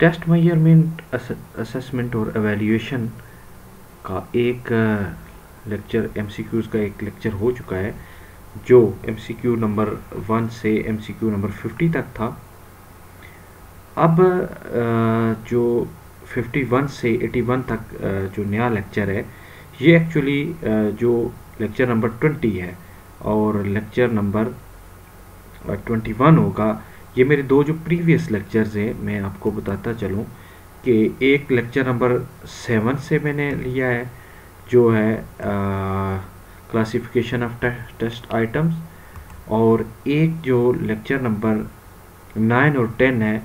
Test measurement assessment और evaluation का एक लेक्चर एमसीक्यूज़ का एक लेक्चर हो चुका है, जो एमसीक्यू नंबर 1 से एमसीक्यू नंबर 50 तक था। अब जो 51 से 81 तक जो नया लेक्चर है, ये एक्चुअली जो लेक्चर नंबर 20 है और लेक्चर नंबर 21 होगा। ये मेरे दो जो प्रीवियस लेक्चर्स हैं, मैं आपको बताता चलूँ कि एक लेक्चर नंबर 7 से मैंने लिया है, जो है क्लासिफिकेशन ऑफ टेस्ट आइटम्स, और एक जो लेक्चर नंबर 9 और 10 है,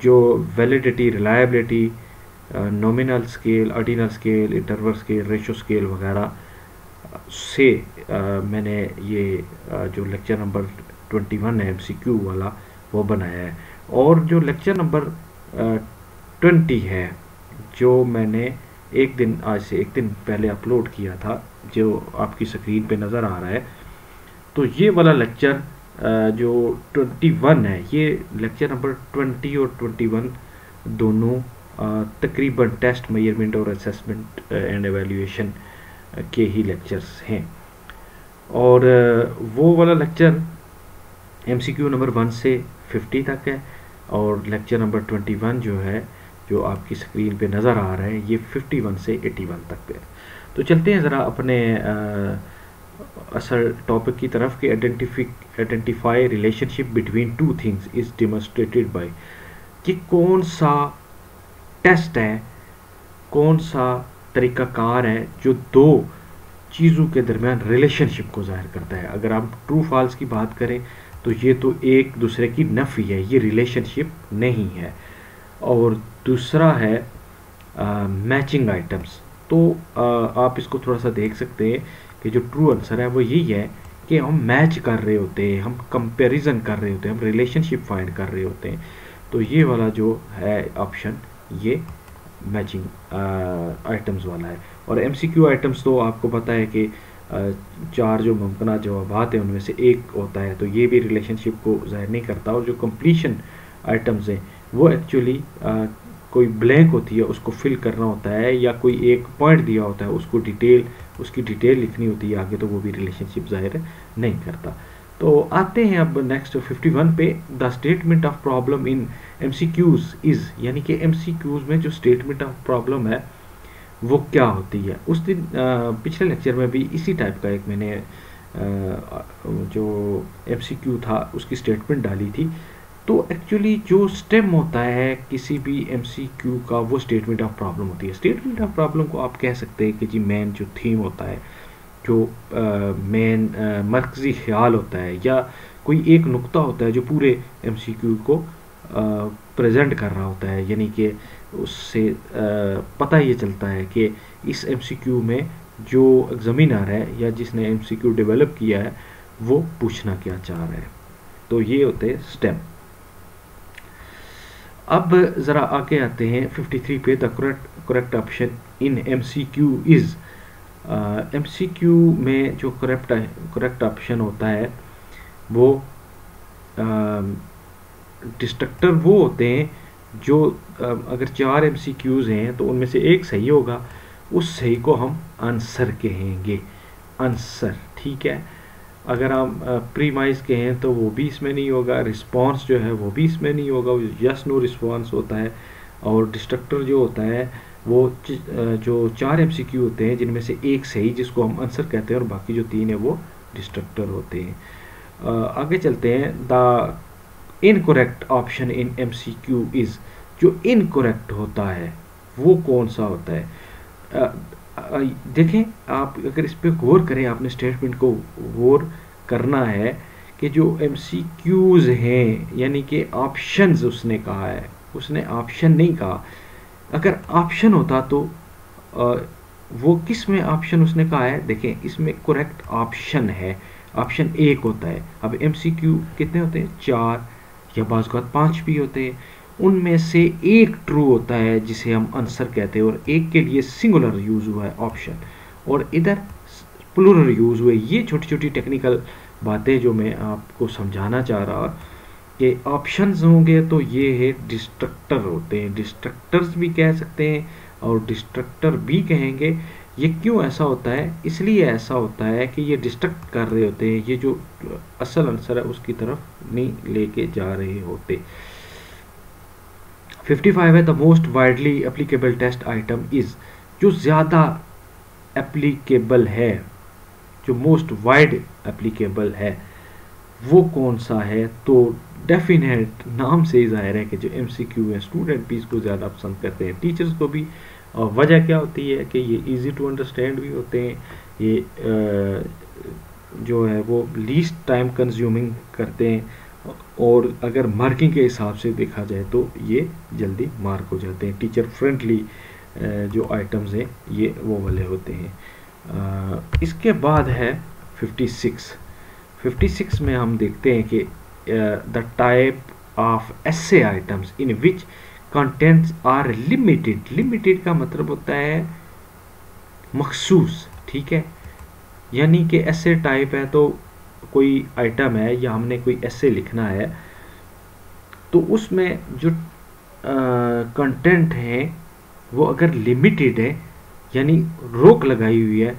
जो validity, reliability, nominal scale, ordinal scale, interval scale, ratio scale वगैरह से मैंने ये जो लेक्चर नंबर 21 है एमसीक्यू वाला, वो बनाया है। और जो लेक्चर नंबर 20 है, जो मैंने आज से एक दिन पहले अपलोड किया था, जो आपकी स्क्रीन पे नज़र आ रहा है, तो ये वाला लेक्चर जो 21 है, ये लेक्चर नंबर 20 और 21 दोनों तकरीबन टेस्ट मेजरमेंट और असेसमेंट एंड एवेल्यूएशन के ही लेक्चर्स हैं। और वो वाला लेक्चर एमसीक्यू नंबर 1 से 50 तक है, और लेक्चर नंबर 21 जो है, जो आपकी स्क्रीन पे नज़र आ रहा है, ये 51 से 81 तक पे है। तो चलते हैं ज़रा अपने असल टॉपिक की तरफ कि identify relationship between two things is demonstrated by, कि कौन सा टेस्ट है, कौन सा तरीक़ाकार है जो दो चीज़ों के दरमियान रिलेशनशिप को ज़ाहिर करता है। अगर हम ट्रू फॉल्स की बात करें तो ये तो एक दूसरे की नफ़ी है, ये रिलेशनशिप नहीं है। और दूसरा है मैचिंग आइटम्स। तो आप इसको थोड़ा सा देख सकते हैं कि जो ट्रू आंसर है वो यही है कि हम मैच कर रहे होते हैं, हम कंपैरिजन कर रहे होते हैं, हम रिलेशनशिप फाइंड कर रहे होते हैं। तो ये वाला जो है ऑप्शन, ये मैचिंग आइटम्स वाला है। और एमसीक्यू आइटम्स तो आपको पता है कि 4 जो मुमकिन जवाबात हैं उनमें से एक होता है, तो ये भी रिलेशनशिप को ज़ाहिर नहीं करता। और जो कंप्लीशन आइटम्स हैं, वो एक्चुअली कोई ब्लैंक होती है, उसको फिल करना होता है, या कोई एक पॉइंट दिया होता है, उसकी डिटेल लिखनी होती है आगे, तो वो भी रिलेशनशिप ज़ाहिर नहीं करता। तो आते हैं अब नेक्स्ट 51 पे। The statement of problem in MCQs is, यानी कि एमसीक्यूज़ में जो स्टेटमेंट ऑफ प्रॉब्लम है वो क्या होती है। उस दिन पिछले लेक्चर में भी इसी टाइप का एक मैंने जो एमसीक्यू था उसकी स्टेटमेंट डाली थी। तो एक्चुअली जो स्टेम होता है किसी भी एमसीक्यू का, वो स्टेटमेंट ऑफ प्रॉब्लम होती है। स्टेटमेंट ऑफ प्रॉब्लम को आप कह सकते हैं कि जी मेन जो थीम होता है, जो मेन मरकज़ी ख्याल होता है, या कोई एक नुक्ता होता है जो पूरे एमसीक्यू को प्रेजेंट कर रहा होता है। यानी कि उससे पता ये चलता है कि इस एमसीक्यू में जो एग्जामिनर है या जिसने एमसीक्यू डेवलप किया है वो पूछना क्या चाह रहा है। तो ये होते हैं स्टेम। अब ज़रा आगे आते हैं 53 पे। The correct option in MCQ is, MCQ में जो करेक्ट ऑप्शन होता है वो डिस्ट्रक्टर वो होते हैं जो अगर 4 एमसीक्यूज़ हैं तो उनमें से एक सही होगा, उस सही को हम आंसर कहेंगे, आंसर, ठीक है। अगर हम प्रीमाइज कहें तो वो भी इसमें नहीं होगा, रिस्पांस जो है वो भी इसमें नहीं होगा, यस नो रिस्पांस होता है। और डिस्ट्रक्टर जो होता है वो जो 4 एमसीक्यू होते हैं जिनमें से एक सही जिसको हम आंसर कहते हैं, और बाकी जो 3 है वो डिस्ट्रक्टर होते हैं। आगे चलते हैं। The incorrect option in MCQ is, जो इनकरेक्ट होता है वो कौन सा होता है। देखें, आप अगर इस पर गौर करें, आपने स्टेटमेंट को गौर करना है कि जो एमसीक्यूज़ हैं, यानी कि ऑप्शंस उसने कहा है, उसने ऑप्शन नहीं कहा। अगर ऑप्शन होता तो वो किस में ऑप्शन उसने कहा है, देखें इसमें करेक्ट ऑप्शन है, ऑप्शन 1 होता है। अब एमसीक्यू कितने होते हैं, 4 या बाज़ औक़ात 5 भी होते हैं, उनमें से एक ट्रू होता है जिसे हम आंसर कहते हैं, और एक के लिए सिंगुलर यूज़ हुआ है ऑप्शन, और इधर प्लूरल यूज़ हुए। ये छोटी छोटी टेक्निकल बातें जो मैं आपको समझाना चाह रहा के ऑप्शंस होंगे तो ये है डिस्ट्रक्टर होते हैं, डिस्ट्रक्टर्स भी कह सकते हैं और डिस्ट्रक्टर भी कहेंगे। ये क्यों ऐसा होता है? इसलिए ऐसा होता है कि ये डिस्ट्रक्ट कर रहे होते हैं, ये जो असल आंसर है उसकी तरफ नहीं लेके जा रहे होते। 55 है the most widely applicable test item is, जो ज़्यादा एप्लीकेबल है, जो मोस्ट वाइड एप्लीकेबल है वो कौन सा है? तो डेफिनेट नाम से ही जाहिर है कि जो एमसीक्यू है स्टूडेंट भी इसको ज़्यादा पसंद करते हैं, टीचर्स को भी। और वजह क्या होती है कि ये इजी टू अंडरस्टैंड भी होते हैं, ये जो है वो लीस्ट टाइम कंज्यूमिंग करते हैं, और अगर मार्किंग के हिसाब से देखा जाए तो ये जल्दी मार्क हो जाते हैं। टीचर फ्रेंडली जो आइटम्स हैं ये वो वाले होते हैं। इसके बाद है 56 में हम देखते हैं कि the type of essay items in which contents are limited. Limited का मतलब होता है मखसूस, ठीक है, यानी कि एसे टाइप है तो कोई आइटम है या हमने कोई एसे लिखना है तो उसमें जो कंटेंट है वो अगर लिमिटेड है यानी रोक लगाई हुई है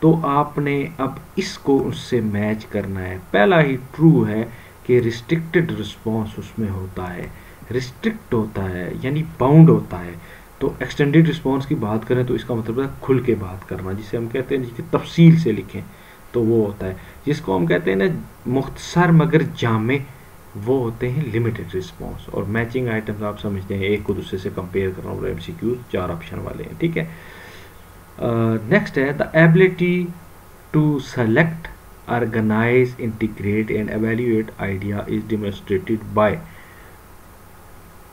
तो आपने अब इसको उससे मैच करना है। पहला ही ट्रू है कि रिस्ट्रिक्टेड रिस्पॉन्स उसमें होता है, रिस्ट्रिक्ट होता है यानी बाउंड होता है। तो एक्सटेंडेड रिस्पॉन्स की बात करें तो इसका मतलब है खुल के बात करना, जिसे हम कहते हैं जिसकी तफसील से लिखें तो वो होता है। जिसको हम कहते हैं ना मुख्तसर मगर जामे, वो होते हैं लिमिटेड रिस्पॉन्स। और मैचिंग आइटम्स आप समझते हैं एक को दूसरे से कंपेयर करना, और एमसीक्यू 4 ऑप्शन वाले हैं, ठीक है। नेक्स्ट है the ability to select, organise, integrate and evaluate idea is demonstrated by.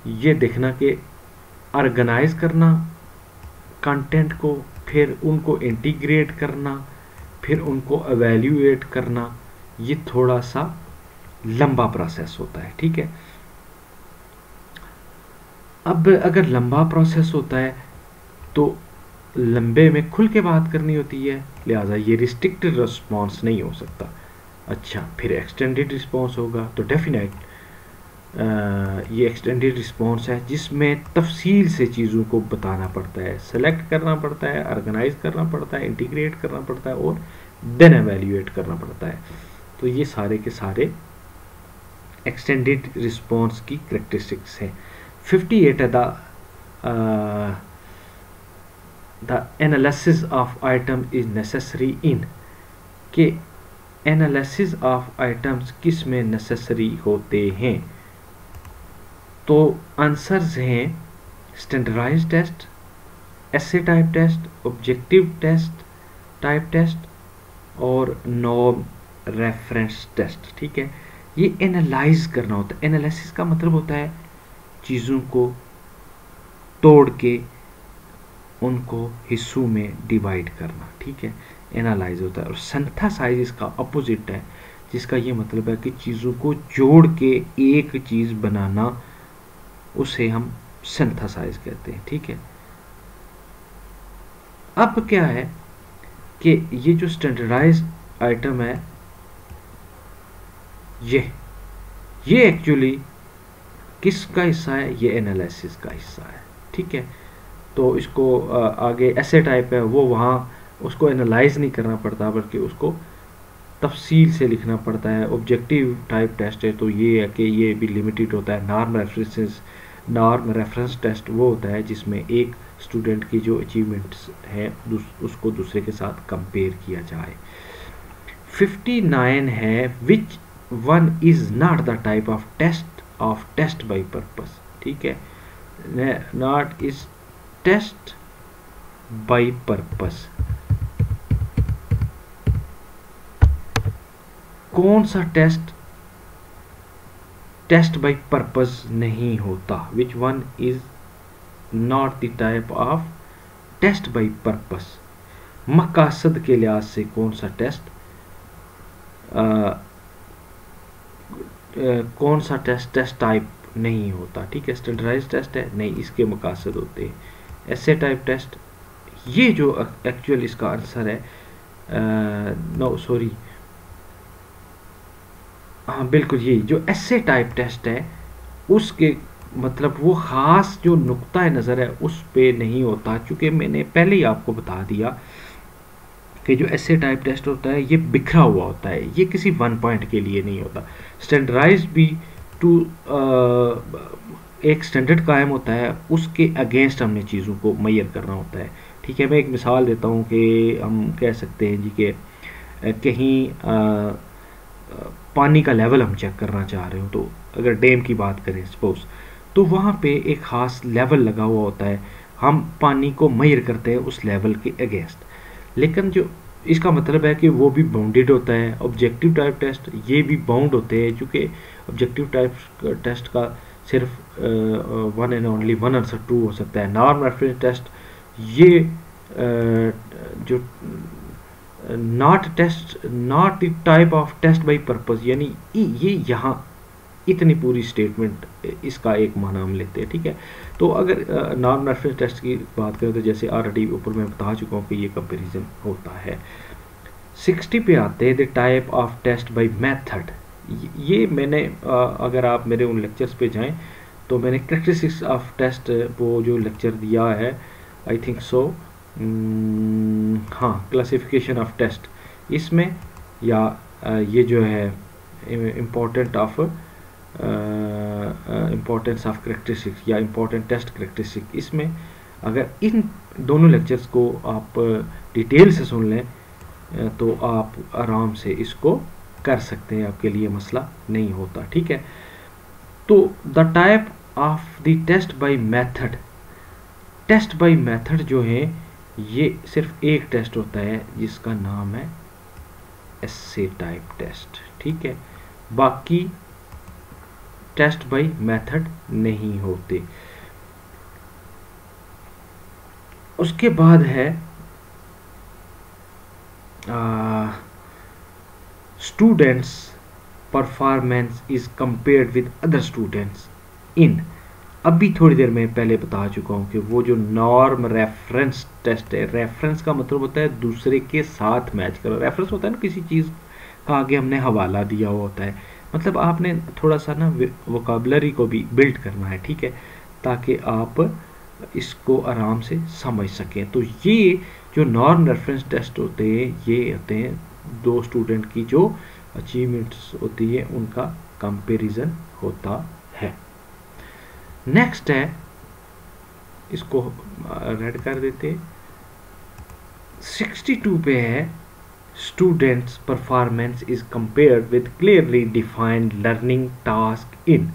ये देखना कि ऑर्गेनाइज करना कंटेंट को, फिर उनको इंटीग्रेट करना, फिर उनको एवेल्यूएट करना, ये थोड़ा सा लंबा प्रोसेस होता है, ठीक है। अब अगर लंबा प्रोसेस होता है तो लंबे में खुल के बात करनी होती है, लिहाजा ये रिस्ट्रिक्टेड रिस्पॉन्स नहीं हो सकता। अच्छा, फिर एक्सटेंडेड रिस्पॉन्स होगा तो डेफिनेट ये एक्सटेंडेड रिस्पॉन्स है जिसमें तफसील से चीज़ों को बताना पड़ता है, सेलेक्ट करना पड़ता है, ऑर्गेनाइज करना पड़ता है, इंटीग्रेट करना पड़ता है और देन एवेल्यूएट करना पड़ता है। तो ये सारे के सारे एक्सटेंडेड रिस्पॉन्स की करेक्टरिस्टिक्स हैं। 58 है the analysis of item is necessary in, के एनालिसिस ऑफ आइटम्स किस में नेसेसरी होते हैं? तो आंसर्स हैं standardised test, essay type test, objective test, type test और नॉर्म रेफरेंस टेस्ट, ठीक है। ये एनालाइज करना होता है। एनालिसिस का मतलब होता है चीज़ों को तोड़ के उनको हिस्सों में डिवाइड करना, ठीक है, एनालाइज होता है। और सिंथेसाइज इसका अपोजिट है, जिसका ये मतलब है कि चीज़ों को जोड़ के एक चीज़ बनाना, उसे हम सिंथेसाइज कहते हैं, ठीक है। अब क्या है कि ये जो स्टैंडर्डाइज्ड आइटम है ये एक्चुअली किसका हिस्सा है? ये एनालिसिस का हिस्सा है, ठीक है। तो इसको आगे ऐसे टाइप है वो वहाँ उसको एनालाइज नहीं करना पड़ता बल्कि उसको तफसील से लिखना पड़ता है। ऑब्जेक्टिव टाइप टेस्ट है तो ये है कि ये भी लिमिटेड होता है। नॉर्म रेफरेंस टेस्ट वो होता है जिसमें एक स्टूडेंट की जो अचीवमेंट्स हैं उसको दूसरे के साथ कंपेयर किया जाए। 59 है which one is not the type of test by purpose, ठीक है। Not is test by purpose, कौन सा टेस्ट बाय पर्पस नहीं होता? Which one is not the type of test by purpose, मकासद के लिहाज से कौन सा टेस्ट कौन सा टेस्ट टाइप नहीं होता, ठीक है। स्टैंडर्डाइज्ड टेस्ट है नहीं, इसके मकासद होते हैं। ऐसे टाइप टेस्ट, ये जो एक्चुअल इसका आंसर है, नो सॉरी, हाँ बिल्कुल, ये जो ऐसे टाइप टेस्ट है उसके मतलब वो ख़ास जो नुक्ता नज़र है उस पे नहीं होता, चूँकि मैंने पहले ही आपको बता दिया कि जो ऐसे टाइप टेस्ट होता है ये बिखरा हुआ होता है, ये किसी वन पॉइंट के लिए नहीं होता। स्टैंडर्डाइज भी टू एक स्टैंडर्ड कायम होता है, उसके अगेंस्ट हमने चीज़ों को मैयर करना होता है। ठीक है, मैं एक मिसाल देता हूँ कि हम कह सकते हैं जी कि कहीं पानी का लेवल हम चेक करना चाह रहे हो, तो अगर डैम की बात करें सपोज, तो वहाँ पे एक ख़ास लेवल लगा हुआ होता है, हम पानी को मैयर करते हैं उस लेवल के अगेंस्ट। लेकिन जो इसका मतलब है कि वो भी बाउंडेड होता है। ऑब्जेक्टिव टाइप टेस्ट ये भी बाउंड होते हैं, क्योंकि ऑब्जेक्टिव टाइप टेस्ट का सिर्फ one and only one answer true हो सकता है। नॉन रेफरेंस टेस्ट ये जो not the type of test by purpose, यानी ये यहाँ इतनी पूरी स्टेटमेंट इसका एक माना हम लेते हैं। ठीक है, तो अगर नॉन रेफरेंस टेस्ट की बात करें तो जैसे ऑलरेडी ऊपर मैं बता चुका हूँ कि ये कंपैरिजन होता है। 60 पे आते हैं the type of test by method. ये मैंने अगर आप मेरे उन लेक्चर्स पे जाएं तो मैंने कैरेक्टरिस्टिक्स ऑफ टेस्ट वो जो लेक्चर दिया है, आई थिंक सो, हाँ, क्लासिफिकेशन ऑफ टेस्ट, इसमें या ये जो है important of importance of characteristics या इम्पोर्टेंट टेस्ट करेक्टरिस्टिक, इसमें अगर इन दोनों लेक्चर्स को आप डिटेल से सुन लें तो आप आराम से इसको कर सकते हैं, आपके लिए मसला नहीं होता। ठीक है, तो the type of the test by method, test by method जो है ये सिर्फ एक टेस्ट होता है जिसका नाम है एसे टाइप टेस्ट। ठीक है, बाकी टेस्ट बाय मेथड नहीं होते। उसके बाद है students performance is compared with other students in, अभी थोड़ी देर में पहले बता चुका हूँ कि वो जो नॉर्म रेफरेंस टेस्ट है, रेफरेंस का मतलब होता है दूसरे के साथ मैच करो। रेफरेंस होता है ना, किसी चीज़ का आगे हमने हवाला दिया हुआ होता है, मतलब आपने थोड़ा सा ना वोकाबुलरी को भी बिल्ड करना है। ठीक है, ताकि आप इसको आराम से समझ सकें। तो ये जो नॉन रेफरेंस टेस्ट होते हैं ये होते हैं दो स्टूडेंट की जो अचीवमेंट्स होती है उनका कंपैरिजन होता है। नेक्स्ट है, इसको रेड कर देते, 62 पे है students performance is compared with clearly defined learning task in,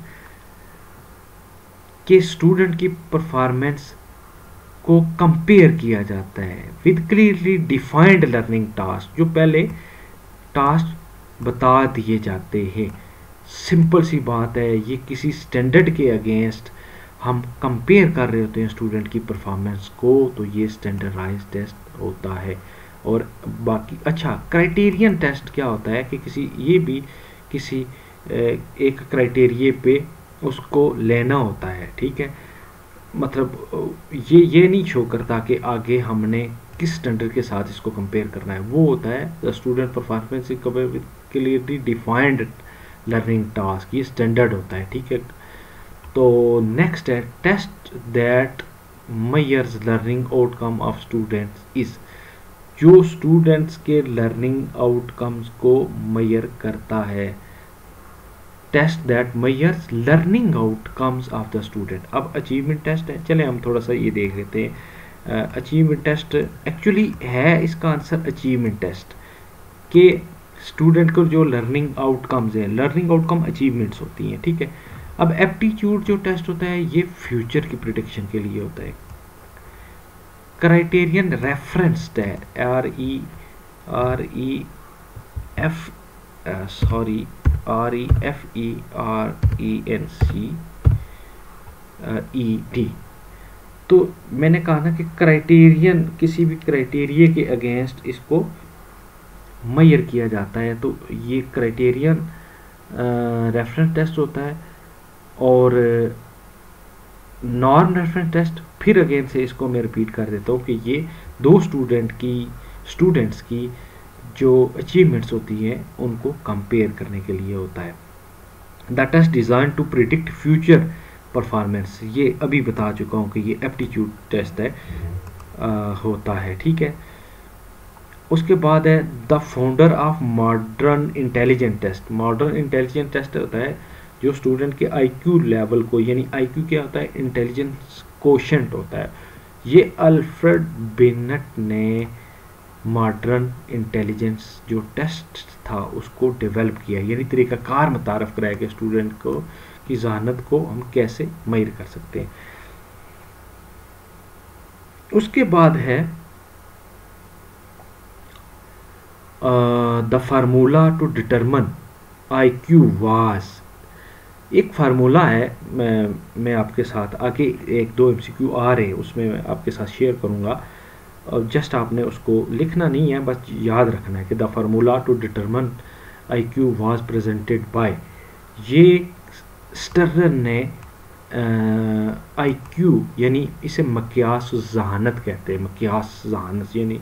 कि स्टूडेंट की परफॉर्मेंस को कंपेयर किया जाता है with clearly defined learning task, जो पहले टास्क बता दिए जाते हैं। सिंपल सी बात है, ये किसी स्टैंडर्ड के अगेंस्ट हम कंपेयर कर रहे होते हैं स्टूडेंट की परफॉर्मेंस को, तो ये स्टैंडर्डाइज टेस्ट होता है। और बाकी अच्छा, क्राइटेरियन टेस्ट क्या होता है कि किसी ये भी किसी एक क्राइटेरिए पे उसको लेना होता है। ठीक है, मतलब ये नहीं शो करता कि आगे हमने किस स्टैंडर्ड के साथ इसको कंपेयर करना है, वो होता है the student performance is compare with clearly defined learning task, ये स्टैंडर्ड होता है। ठीक है, तो नेक्स्ट है test that measures learning outcome of students is, जो स्टूडेंट्स के लर्निंग आउटकम्स को मेजर करता है। Test that measures learning outcomes of the student. अब अचीवमेंट टेस्ट है, चले हम थोड़ा सा ये देख लेते हैं। अचीवमेंट टेस्ट एक्चुअली है, इसका आंसर अचीवमेंट टेस्ट के स्टूडेंट को जो लर्निंग आउटकम्स हैं, लर्निंग आउटकम अचीवमेंट्स होती हैं। ठीक है, अब एप्टीट्यूड जो टेस्ट होता है ये फ्यूचर की प्रिडिक्शन के लिए होता है। क्राइटेरियन रेफरेंस टेस्ट REFERENCED, तो मैंने कहा ना कि क्राइटेरियन किसी भी क्राइटेरिया के अगेंस्ट इसको मेजर किया जाता है, तो ये क्राइटेरियन रेफरेंस टेस्ट होता है। और नॉन रेफरेंस टेस्ट फिर अगेन से इसको मैं रिपीट कर देता हूँ कि ये दो स्टूडेंट्स की जो अचीवमेंट्स होती हैं उनको कंपेयर करने के लिए होता है। The test design to predict future performance, ये अभी बता चुका हूँ कि ये एप्टीट्यूड टेस्ट है, होता है, ठीक है। उसके बाद है the founder of modern intelligent test. Modern intelligent test होता है जो स्टूडेंट के आईक्यू लेवल को, यानी आईक्यू क्या होता है, इंटेलिजेंस कोशेंट होता है, ये अल्फ्रेड बिनेट ने मॉडर्न इंटेलिजेंस जो टेस्ट था उसको डेवलप किया, यानी तरीक़ाकार मुतारफ़ कराया कि स्टूडेंट को की जहानत को हम कैसे मैर कर सकते हैं। उसके बाद है the formula to determine IQ was. एक फार्मूला है, मैं आपके साथ आगे एक दो एमसीक्यू आ रहे हैं उसमें मैं आपके साथ शेयर करूंगा, और जस्ट आपने उसको लिखना नहीं है, बस याद रखना है कि the formula to determine IQ was presented by, ये स्टर्र ने आईक्यू यानी इसे मकियास जहानत कहते हैं, मकियास जहानत यानी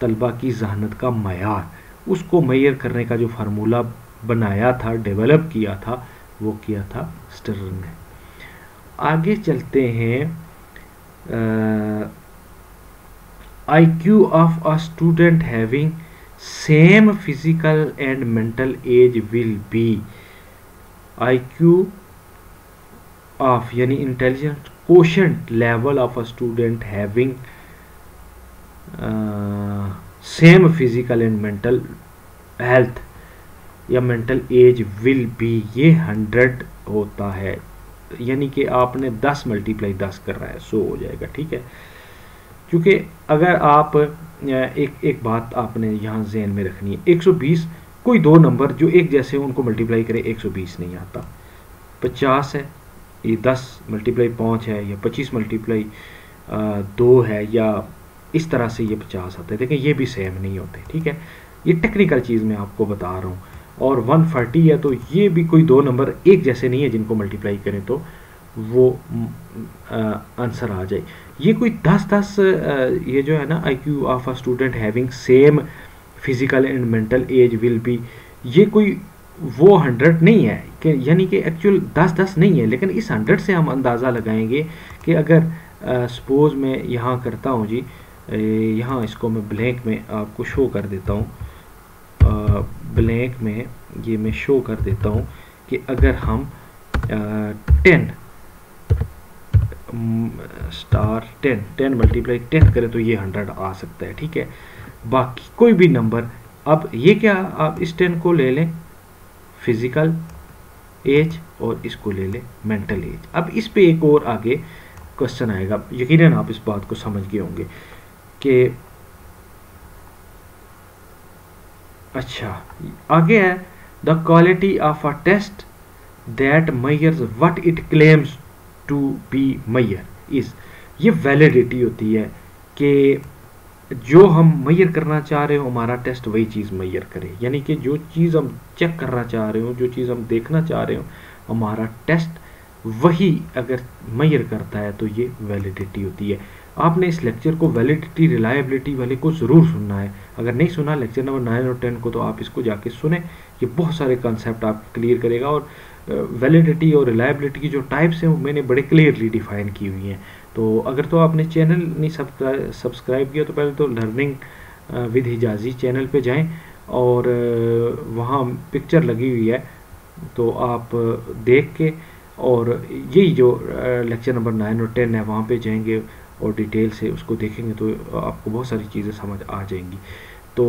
तलबा की जहानत का मयार, उसको मैयर करने का जो फार्मूला बनाया था, डेवलप किया था, वो किया था स्टर्र ने। आगे चलते हैं, IQ of a student having same physical and mental age will be, IQ of यानी intelligence quotient level of a student having same physical and mental health या मेंटल एज विल बी, ये 100 होता है, यानी कि आपने 10 मल्टीप्लाई 10 कर रहा है 100 हो जाएगा, ठीक है। क्योंकि अगर आप एक बात आपने यहाँ ज़हन में रखनी है, 120 कोई दो नंबर जो एक जैसे हो उनको मल्टीप्लाई करे 120 नहीं आता, 50 है ये 10 मल्टीप्लाई 5 है, या 25 मल्टीप्लाई 2 है, या इस तरह से ये 50 आता है। देखिए ये भी सेम नहीं होते, ठीक है, ये टेक्निकल चीज़ मैं आपको बता रहा हूँ। और 140 है तो ये भी कोई दो नंबर एक जैसे नहीं है जिनको मल्टीप्लाई करें तो वो आंसर आ जाए। ये कोई 10 ये जो है ना, IQ of a student having same physical and mental age will be, ये कोई वो 100 नहीं है कि यानी कि एक्चुअल 10 नहीं है, लेकिन इस 100 से हम अंदाज़ा लगाएंगे कि अगर सपोज मैं यहाँ करता हूँ जी, यहाँ इसको मैं ब्लैंक में आपको शो कर देता हूँ, ब्लैंक में ये मैं शो कर देता हूँ कि अगर हम 10 मल्टीप्लाई 10 करें तो ये 100 आ सकता है, ठीक है। बाकी कोई भी नंबर, अब ये क्या, आप इस 10 को ले लें फिजिकल एज और इसको ले लें मेंटल एज। अब इस पे एक और आगे क्वेश्चन आएगा, यकीनन आप इस बात को समझ गए होंगे कि अच्छा आगे है the quality of a test that measures what it claims to be measure is, ये वैलिडिटी होती है कि जो हम मेजर करना चाह रहे हो हमारा टेस्ट वही चीज़ मेजर करे, यानी कि जो चीज़ हम चेक करना चाह रहे हो, जो चीज़ हम देखना चाह रहे हो, हमारा टेस्ट वही अगर मेजर करता है तो ये वैलिडिटी होती है। आपने इस लेक्चर को वैलिडिटी रिलायबिलिटी वाले को ज़रूर सुनना है, अगर नहीं सुना लेक्चर नंबर 9 और 10 को तो आप इसको जाके सुने, ये बहुत सारे कंसेप्ट आप क्लियर करेगा। और वैलिडिटी और रिलायबिलिटी की जो टाइप्स हैं वो मैंने बड़े क्लियरली डिफाइन की हुई हैं। तो अगर तो आपने चैनल नहीं सब्सक्राइब किया तो पहले तो लर्निंग विद हिजाजी चैनल पे जाएं और वहाँ पिक्चर लगी हुई है तो आप देख के, और यही जो लेक्चर नंबर 9 और 10 है वहाँ पे जाएंगे और डिटेल से उसको देखेंगे तो आपको बहुत सारी चीज़ें समझ आ जाएंगी। तो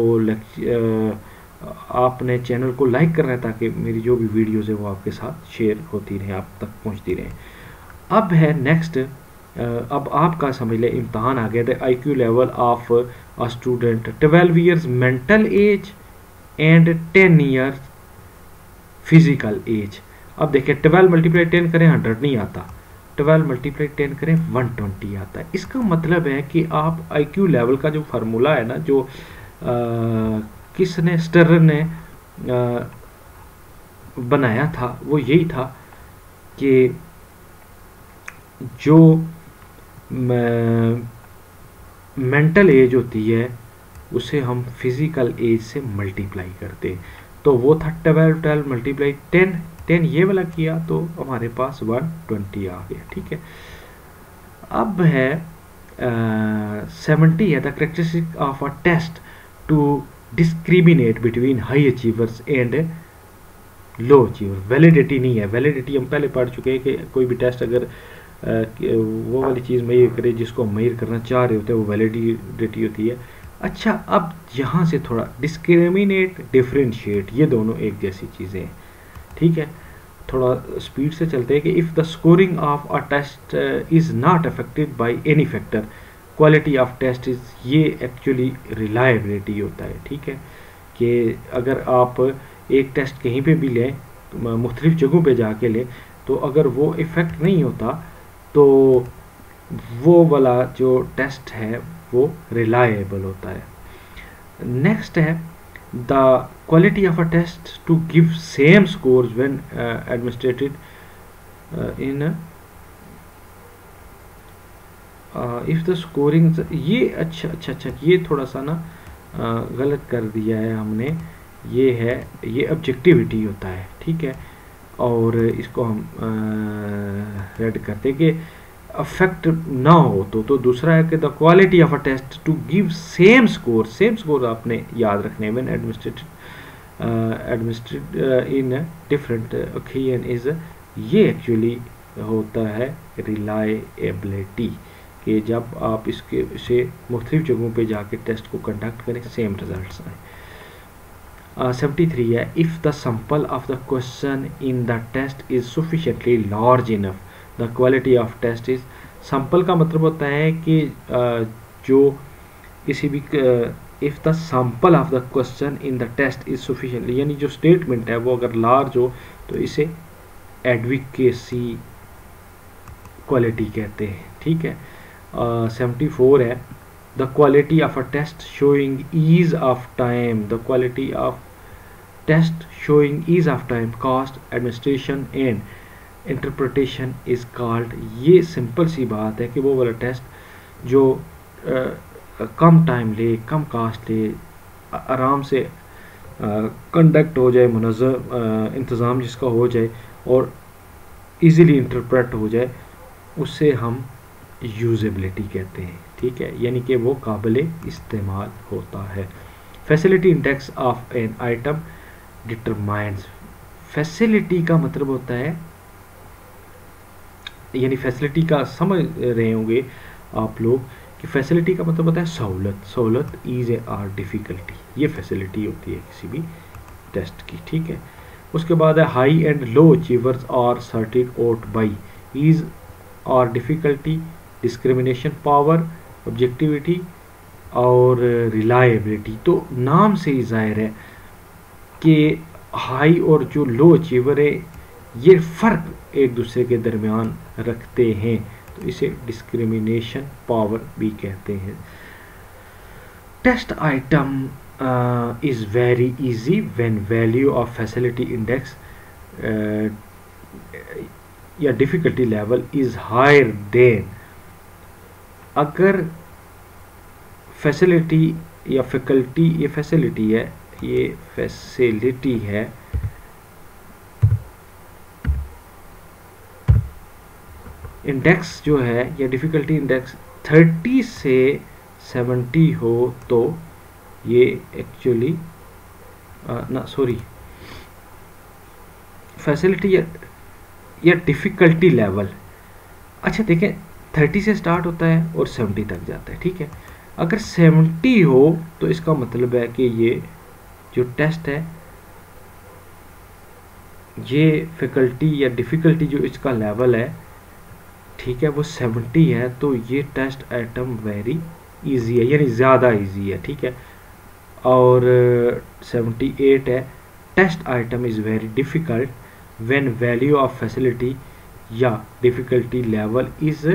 आपने चैनल को लाइक करना है ताकि मेरी जो भी वीडियोज़ है वो आपके साथ शेयर होती रहें, आप तक पहुंचती रहें। अब है नेक्स्ट, अब आपका समझ लें इम्तहान आ गया था, IQ level of a student 12 years mental age and 10 years physical age. अब देखिए 12 मल्टीप्लाई 10 करें 100 नहीं आता, 12 मल्टीप्लाई 10 करें 120 आता है। इसका मतलब है कि आप आईक्यू लेवल का जो फार्मूला है ना, जो किसने, स्टर्र ने बनाया था, वो यही था कि जो मेंटल एज होती है उसे हम फिजिकल एज से मल्टीप्लाई करते हैं। तो वो था 12 मल्टीप्लाई 10 10 ये वाला किया तो हमारे पास 120 आ गया, ठीक है। अब है 70 है, the characteristic of a test to discriminate between high achievers and low achiever. Validity नहीं है, वैलिडिटी हम पहले पढ़ चुके हैं कि कोई भी टेस्ट अगर वो वाली चीज़ मेजर करे जिसको हम मेजर करना चाह रहे होते हैं, वो वैलिडिटी होती है। अच्छा, अब यहाँ से थोड़ा डिस्क्रिमिनेट, डिफरेंशिएट, ये दोनों एक जैसी चीज़ें हैं, ठीक है। थोड़ा स्पीड से चलते हैं कि if the scoring of a test is not affected by any factor, quality of test is, ये एक्चुअली रिलायबिलिटी होता है, ठीक है। कि अगर आप एक टेस्ट कहीं पे भी लें, मुख्तलिफ जगहों पे जाके लें, तो अगर वो इफ़ेक्ट नहीं होता तो वो वाला जो टेस्ट है वो रिलायबल होता है। नेक्स्ट है the quality of a test to give same scores when administered in if the scoring, ये अच्छा ये थोड़ा सा ना गलत कर दिया है हमने, ये है, ये ऑब्जेक्टिविटी होता है, ठीक है। और इसको हम रेड करते कि अफेक्ट ना हो तो दूसरा है कि the quality of a test to give same score आपने याद रखने when administered in different occasion is, ये एक्चुअली होता है रिलायबिलिटी, कि जब आप इसे मुख्तलिफ जगहों पे जाके टेस्ट को कंडक्ट करें सेम रिजल्ट्स आए। 73 है, if the sample of the question in the test is sufficiently large enough, the quality of test is. Sample का मतलब होता है कि जो किसी भी, if the sample of the question in the test is sufficiently, यानी जो स्टेटमेंट है वो अगर लार्ज हो तो इसे एडविकेसी क्वालिटी कहते हैं, ठीक है। 74 है, the quality of a test showing ease of time, the quality of test showing ease of time, cost, administration and interpretation is called, ये सिंपल सी बात है कि वो वाला टेस्ट जो कम टाइम ले, कम कास्ट ले, आराम से कंडक्ट हो जाए, मुनज़्ज़म इंतज़ाम जिसका हो जाए और इजीली इंटरप्रेट हो जाए, उससे हम यूजेबिलिटी कहते हैं, ठीक है, यानी कि वो काबिल इस्तेमाल होता है। Facility index of an item determines, facility का मतलब होता है, यानी फैसिलिटी का समझ रहे होंगे आप लोग कि फैसिलिटी का मतलब होता है सहूलत, ईज और डिफ़िकल्टी, ये फैसिलिटी होती है किसी भी टेस्ट की, ठीक है। उसके बाद है high and low achievers are sorted out by ease और डिफ़िकल्टी, डिस्क्रिमिनेशन पावर, ऑब्जेक्टिविटी और रिलायबिलिटी। तो नाम से ही जाहिर है कि हाई और जो लो अचीवर है ये फ़र्क एक दूसरे के दरमियान रखते हैं, तो इसे डिस्क्रिमिनेशन पावर भी कहते हैं। Test item is very easy when value of facility index या difficulty level is higher then, अगर फैसिलिटी या फैकल्टी, ये फैसिलिटी है, ये फैसिलिटी है, इंडेक्स जो है या डिफ़िकल्टी इंडेक्स 30 से 70 हो तो ये एक्चुअली फैसिलिटी या डिफ़िकल्टी लेवल, अच्छा देखें 30 से स्टार्ट होता है और 70 तक जाता है, ठीक है। अगर 70 हो तो इसका मतलब है कि ये जो टेस्ट है, ये फैकल्टी या डिफ़िकल्टी जो इसका लेवल है, ठीक है, वो 70 है, तो ये टेस्ट आइटम वेरी इजी है, यानी ज़्यादा इजी है, ठीक है। और 78 है, test item is very difficult when value of facility या डिफ़िकल्टी लेवल इज़,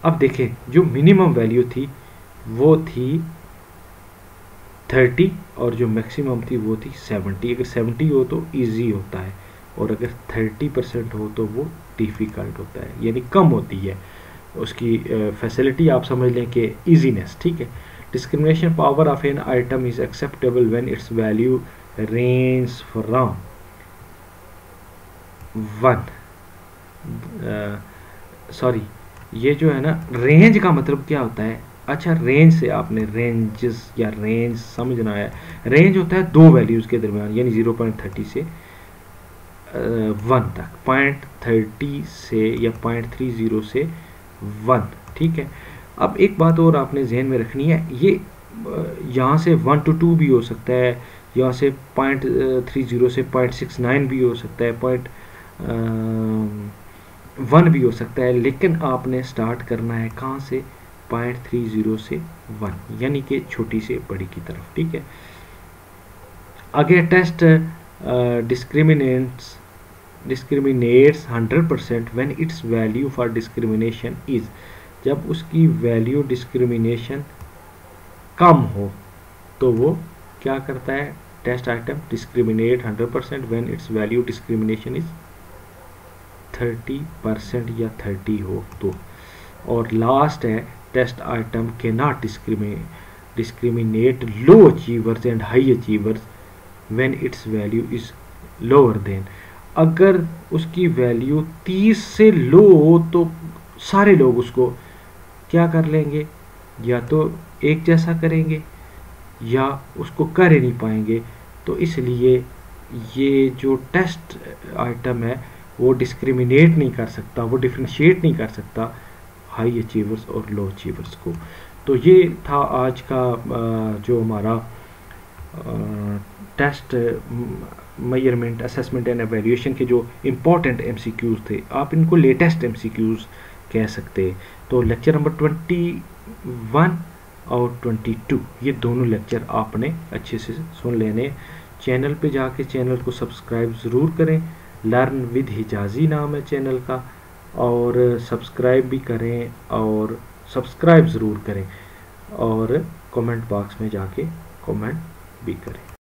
अब देखें जो मिनिमम वैल्यू थी वो थी 30 और जो मैक्सिमम थी वो थी 70। अगर 70 हो तो इजी होता है और अगर 30% हो तो वो डिफ़िकल्ट होता है, यानी कम होती है उसकी फैसिलिटी, आप समझ लें कि इजीनेस, ठीक है। Discrimination power of an item is acceptable when its value range from 1, sorry, ये जो है ना रेंज का मतलब क्या होता है? अच्छा, रेंज से आपने रेंजेस या रेंज समझना है। रेंज होता है दो वैल्यूज़ के दरमियान, यानी 0.30 से 1 तक, 0.30 से या 0.30 से 1, ठीक है। अब एक बात और आपने जहन में रखनी है, ये यहाँ से 1 to 2 भी हो सकता है, यहाँ से 0.30 से 0.69 भी हो सकता है, 1 भी हो सकता है, लेकिन आपने स्टार्ट करना है कहाँ से? 0.30 से 1, यानी कि छोटी से बड़ी की तरफ, ठीक है। आगे test discriminates 100% when its value for discrimination is, जब उसकी वैल्यू डिस्क्रिमिनेशन कम हो तो वो क्या करता है? Test item discriminate 100% when its value discrimination is 30% या 30 हो तो। और लास्ट है टेस्ट आइटम के not discriminate low achievers and high achievers when its value is lower than, अगर उसकी वैल्यू 30 से लो हो तो सारे लोग उसको क्या कर लेंगे? या तो एक जैसा करेंगे या उसको कर ही नहीं पाएंगे। तो इसलिए ये जो टेस्ट आइटम है वो डिस्क्रिमिनेट नहीं कर सकता, वो डिफ्रेंशिएट नहीं कर सकता हाई अचीवर्स और लो अचीवर्स को। तो ये था आज का जो हमारा test measurement assessment and evaluation के जो इम्पोर्टेंट एमसीक्यूज़ थे, आप इनको लेटेस्ट एमसीक्यूज़ कह सकते हैं। तो लेक्चर नंबर 21 और 22 ये दोनों लेक्चर आपने अच्छे से सुन लेने। चैनल पे जाके चैनल को सब्सक्राइब ज़रूर करें, लर्न विद हिजाज़ी नाम है चैनल का, और सब्सक्राइब भी करें और सब्सक्राइब ज़रूर करें, और कमेंट बॉक्स में जाके कमेंट भी करें।